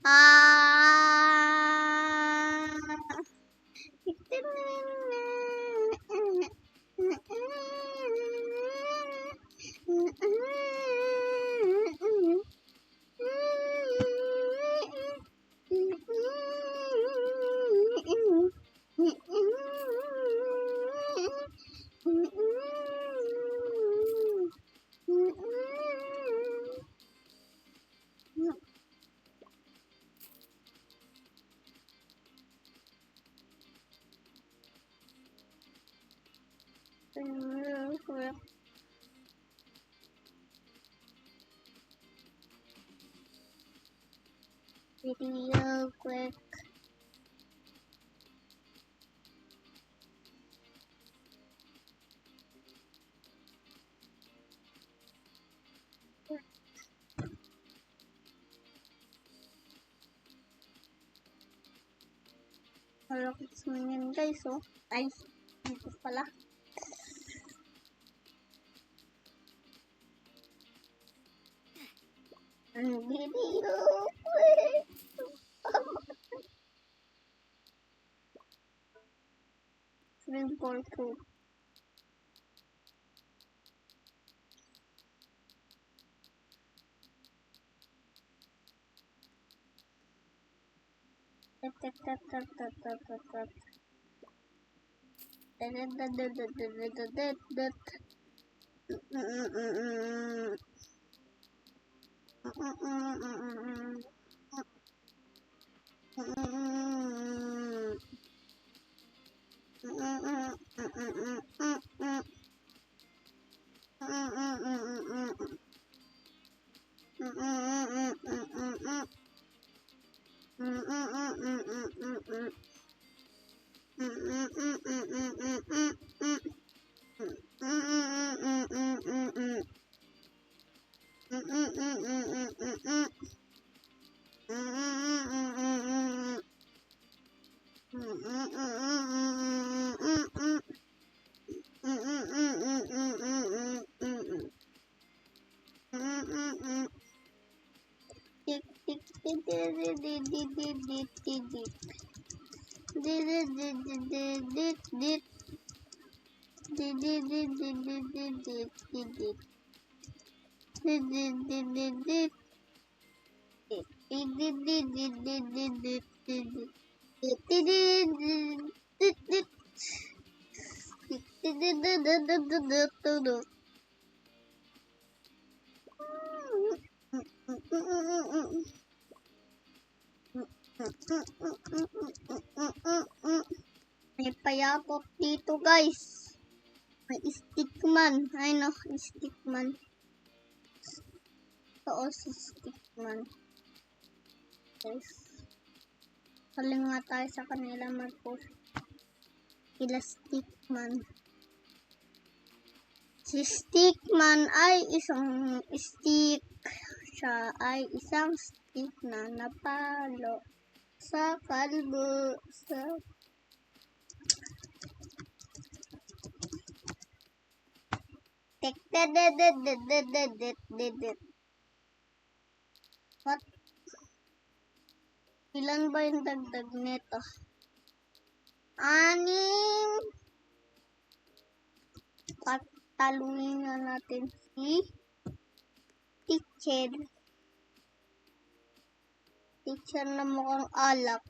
Ah. Real quick. Malakit naman yan guys, oh. Ay, dito pala. Ang video quick. Simple too. May payapok dito guys. May stickman. Ay no, stickman. Oo, si stickman. Guys. Saling nga tayo sa kanila mag-post. Sila stickman. Si stickman ay isang stick. Siya ay isang stick na napalo sa kalbo. What? Ilan ba yung dagdag nito? 6. Pataluin na natin si teacher. Teacher na mukhang alak.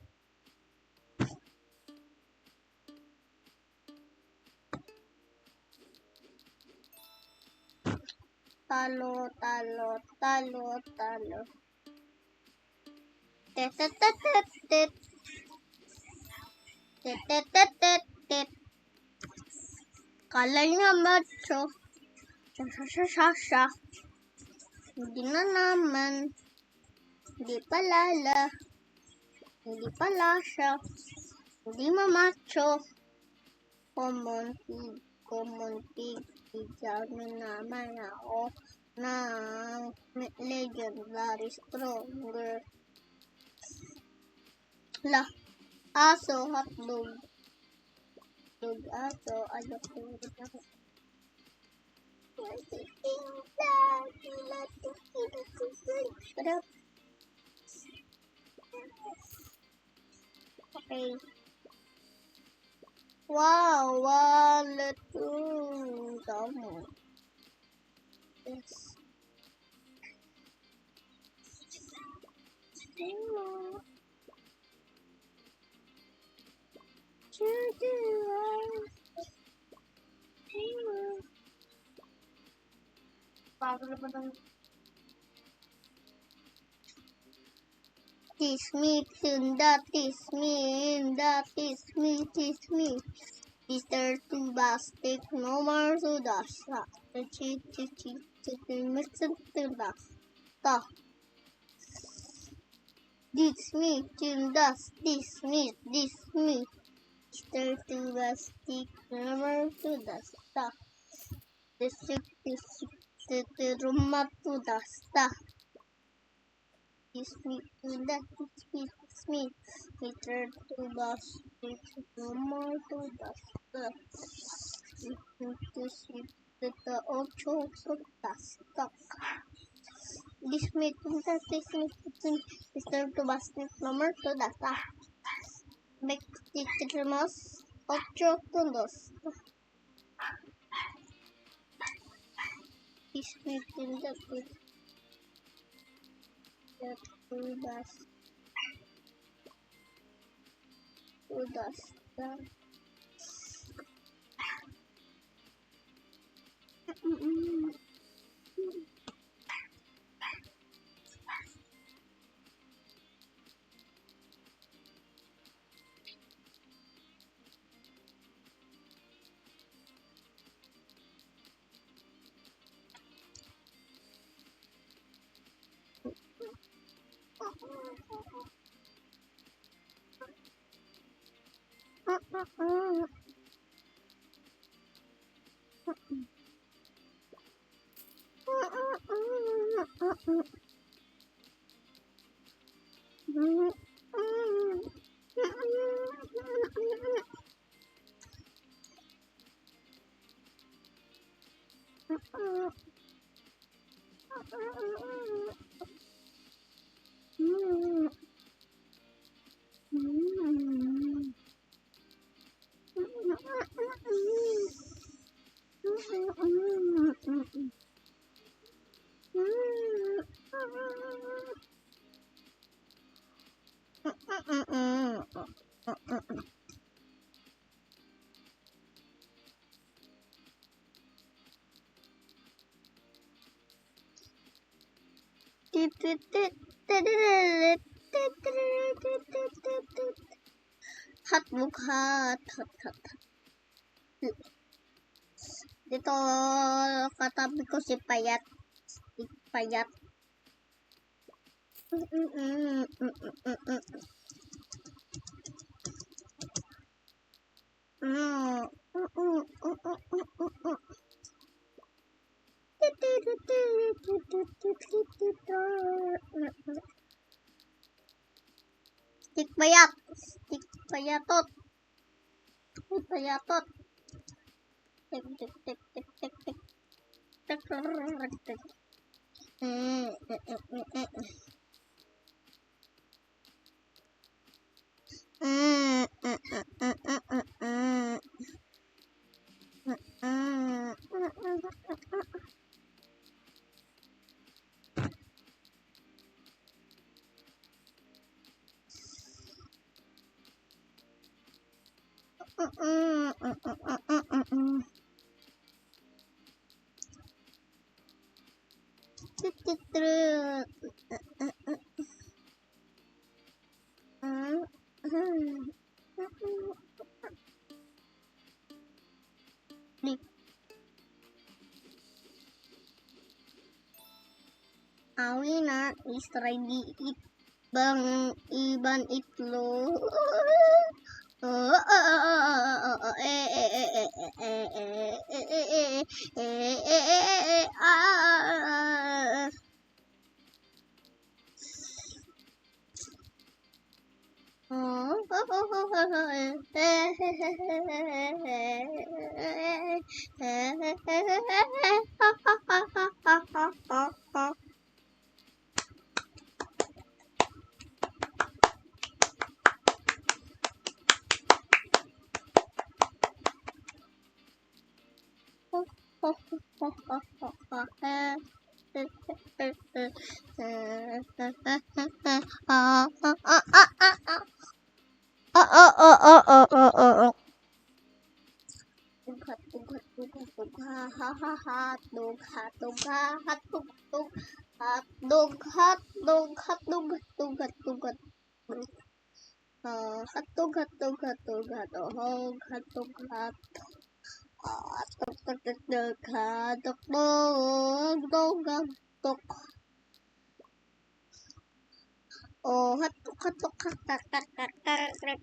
Talo. Kala niya macho. Sha. Hindi na naman. Hindi palala. Hindi pala siya. Hindi mamacho. Common pig. Ijamin naman ako ng legendary stronger. Aso, hotdog. Aso, ayoko. Okay. Wow, wallet. Damo. Yes. Hello. Teach me, that is me, that is me, teach me. Mr. Tubastic, no more to the shop. The cheat, mix it to the stuff. This me, das, this me, Mr. Tubastic, no more to the stuff. The sick, the room to the stuff. This me, that is me, Mr. Tubastic, no more to the stuff. The ocho stuff. This meeting is to basket number to data. Make it más 8 puntos. This meeting that to data. Hot book hot. Dito katabi ko si Payat. Payat. Stik Payat. Stik Payatot. Payatot. Tik. A winner is ready it bang iban itlog. Oh, hatuk hatuk hatak tak tak tak tak.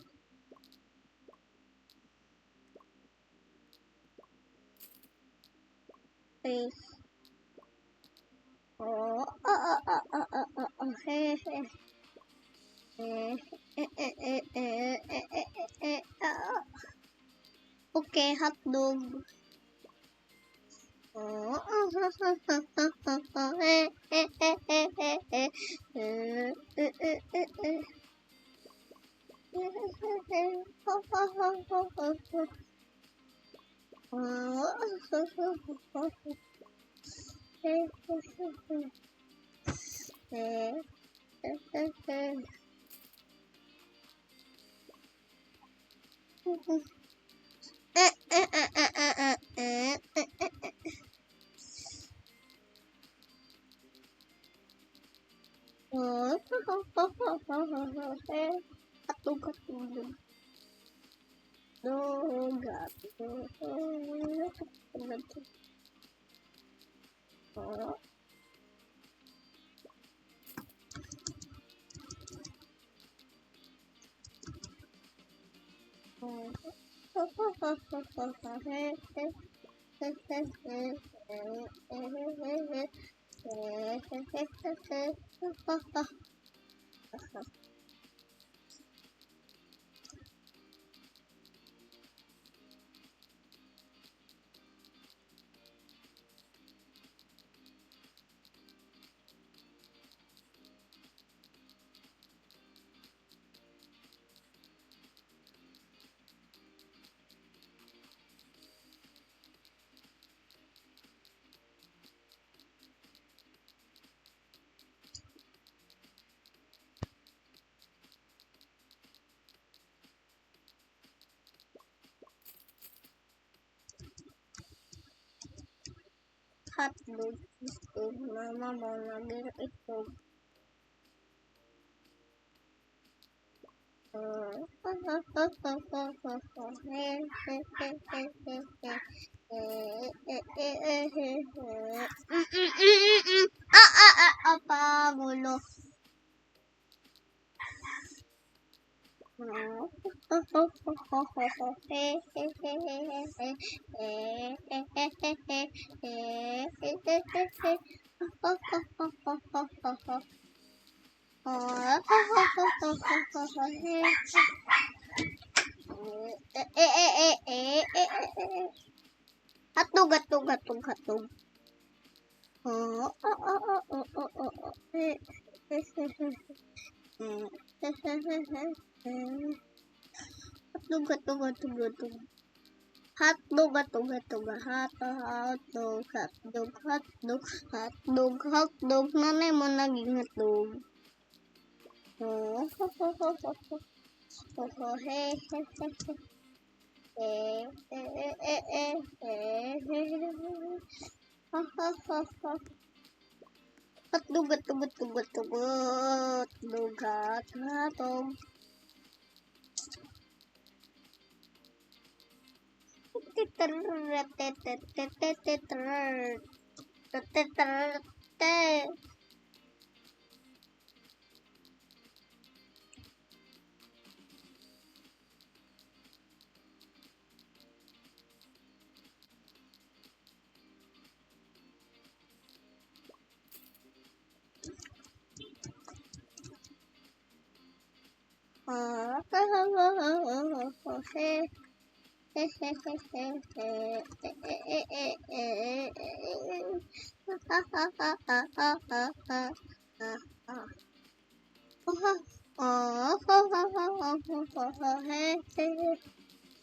Oh, hey, hey. Okay, hotdog. Hotdog itu mama mau ngambil itu. Apa mulu? Hatog, hatog, hatog, hatog. Hatog, hatog, hatog, hatog. Hotdog, hotdog, hotdog, hotdog, hotdog, hotdog, hotdog, hotdog, nanay mo naging hotdog. Hotdog, hotdog, hotdog, hotdog, hotdog, hotdog.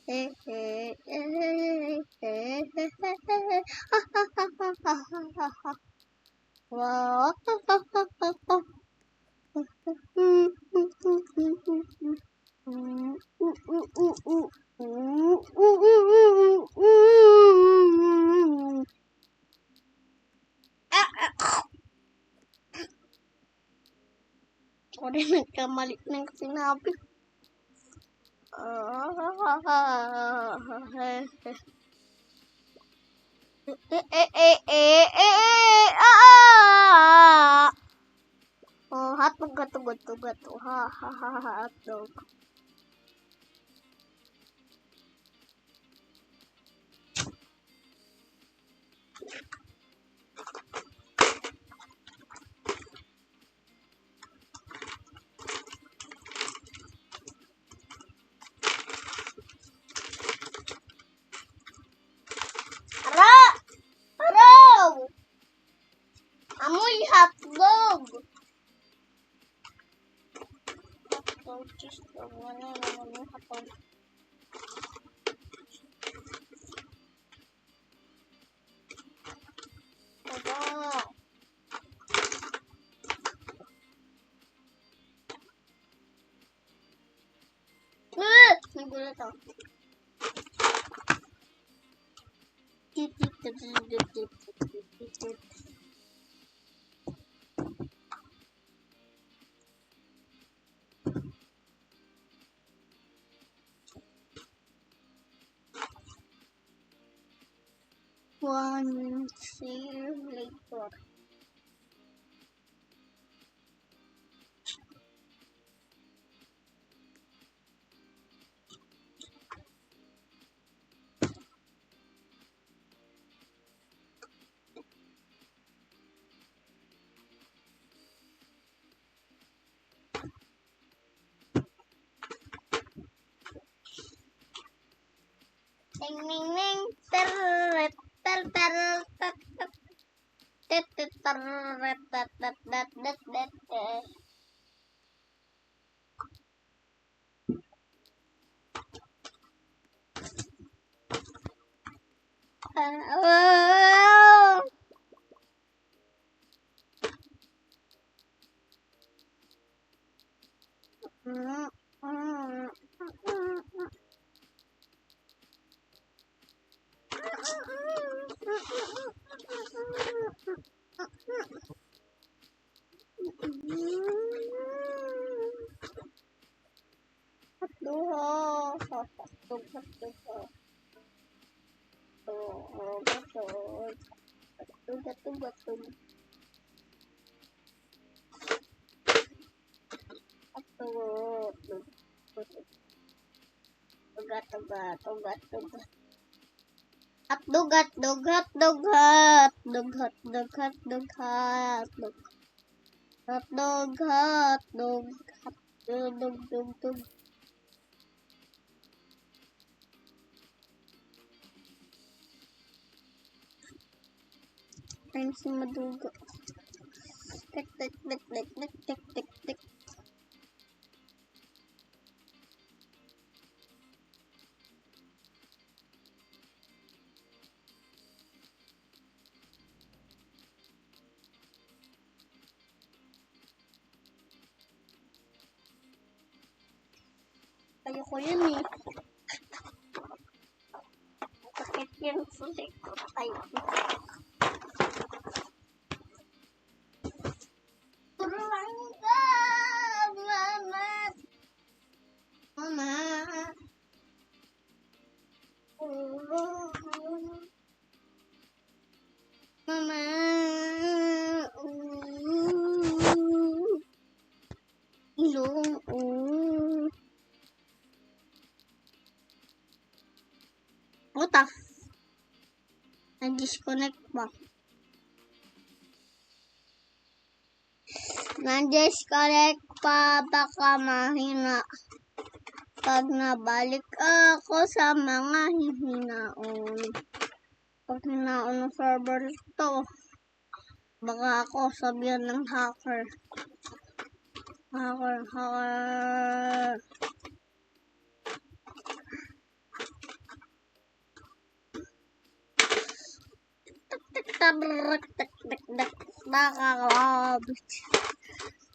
Wow. Sorry, nagkamali ng sinabi. Oh, hotdog, hotdog, hotdog, hotdog. Ha, ha, ha, ha, hotdog. Ara! Araw! Amoy hotdog! Hotdog, cheese, wala naman yung hotdog. Aba! Nagulat ako. One year later. Ding ding ding, ter ter ter ter ter ter ter ter ter ter ter. Hotdog, hotdog, hotdog, hotdog, hotdog, hotdog, hotdog, hotdog, hotdog, hotdog, hotdog. Ayun si Maduga. Tek, tek, tek, tek, tek, tek, tek, tek. Ayoko yun eh. Sakit yan sa likod. Ayoko. Turuan ka, mama. Mama. Mama. Ilong. Puta. Na-disconnect ba? Na-disconnect pa, baka mahina. Pag nabalik ako sa mga hihinaon. Pag hinaon ng server ito, baka ako sabihan ng hacker. Hacker. Nakakabit.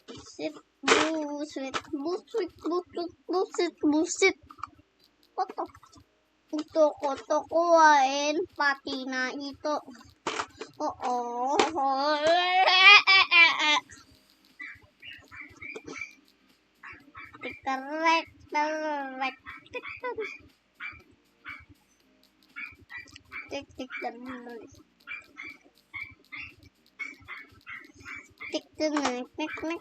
Busit, busit, busit, busit, busit, busit. Gusto ko to kuhain, pati na ito. Oo. Tikarek, tarek, tik, tik, tarek. Tik, tarek, tik, tik,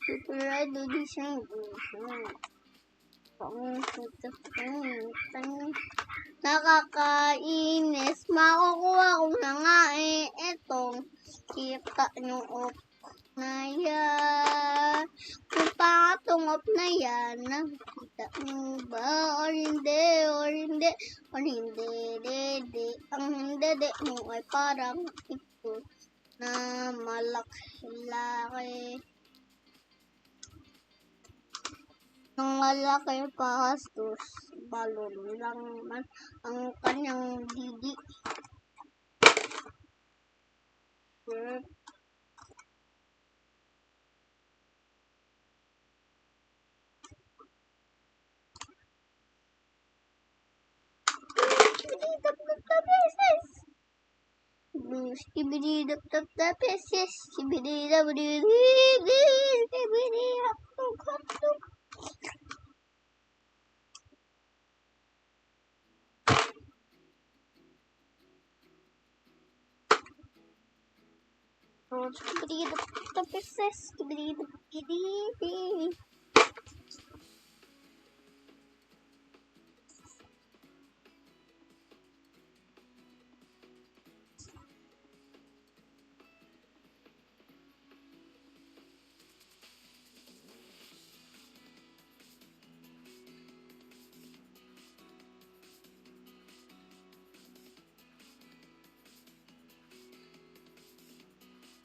Super Idol di siya. Nakakainis. Makukuha ko na nga itong kita nyo off na yan. Yung pangatong off na yan. Nakita nyo ba? Or hindi, or hindi. Or hindi, dede. Ang hindi mo ay parang ito na malaki-laki. Ang malaki pastos, balon lang man ang kanyang didi.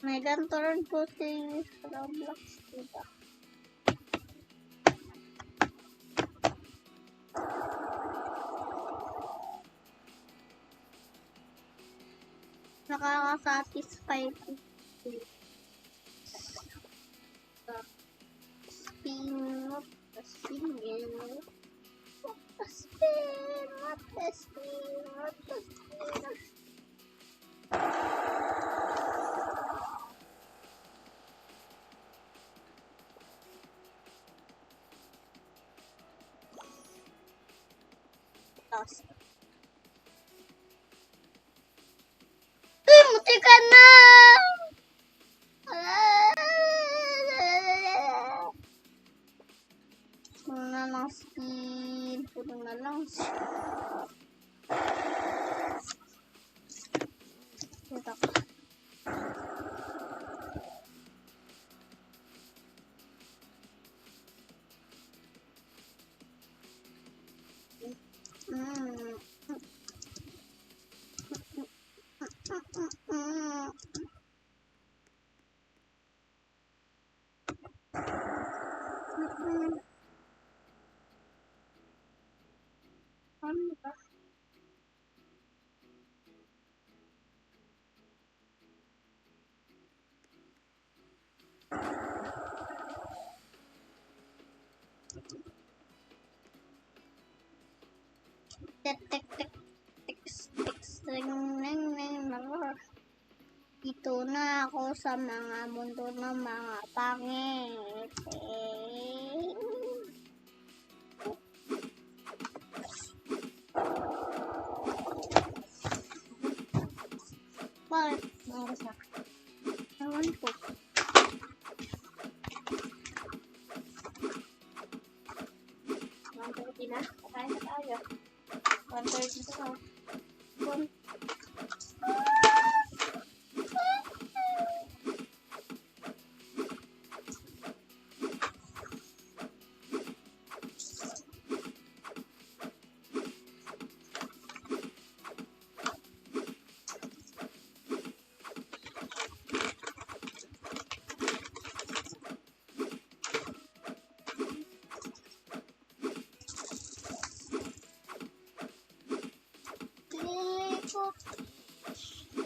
May ganito rin po si Roblox, diba? Nakaka-satisfy po. Spin, what the spin, what the spin, what the spin, what the spin. Muti ka na! Puno na lang spin. Puno na lang spin. Ito ka. Ito na ako sa mga mundo ng mga pangit. Bakit? Meron sa akin. Ewan po. Mantuti na. Kakain na tayo. 1:30 na.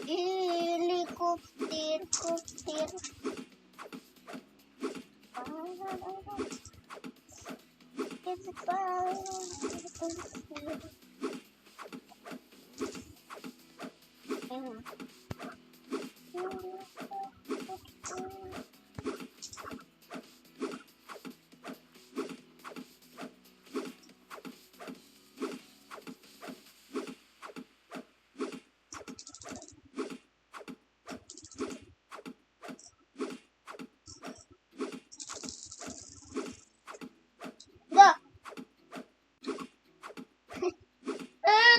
Helicopter, copter.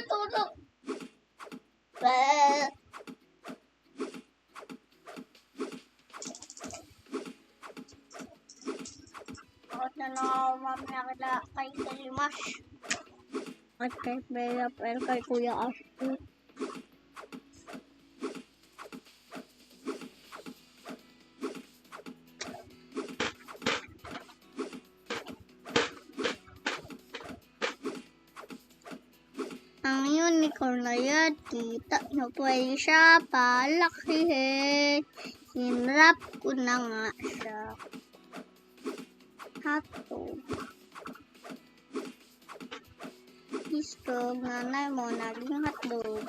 Tulog. Bakit na lang ako mamaya kay Kalimash? At kay Bella Pel, kay Kuya Ashley. Ang unicorn na yan, kita nyo pwede siya palakihin. Hinrap ko na nga siya. Hotdog. Hotdog, nanay mo naging hotdog.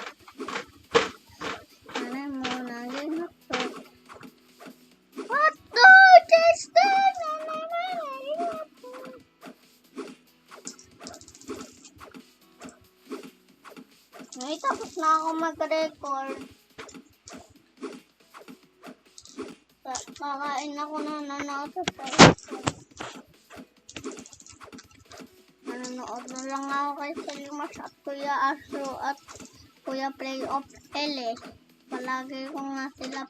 Nanay mo naging hotdog. Hotdog! Tested! Nanay mo naging hotdog. Ay, tapos na ako mag-record. Kakain ako na nanonood sa nanonood na lang ako kay Selimas at Kuya Aso at Kuya Play of L. Palagi ko nga sila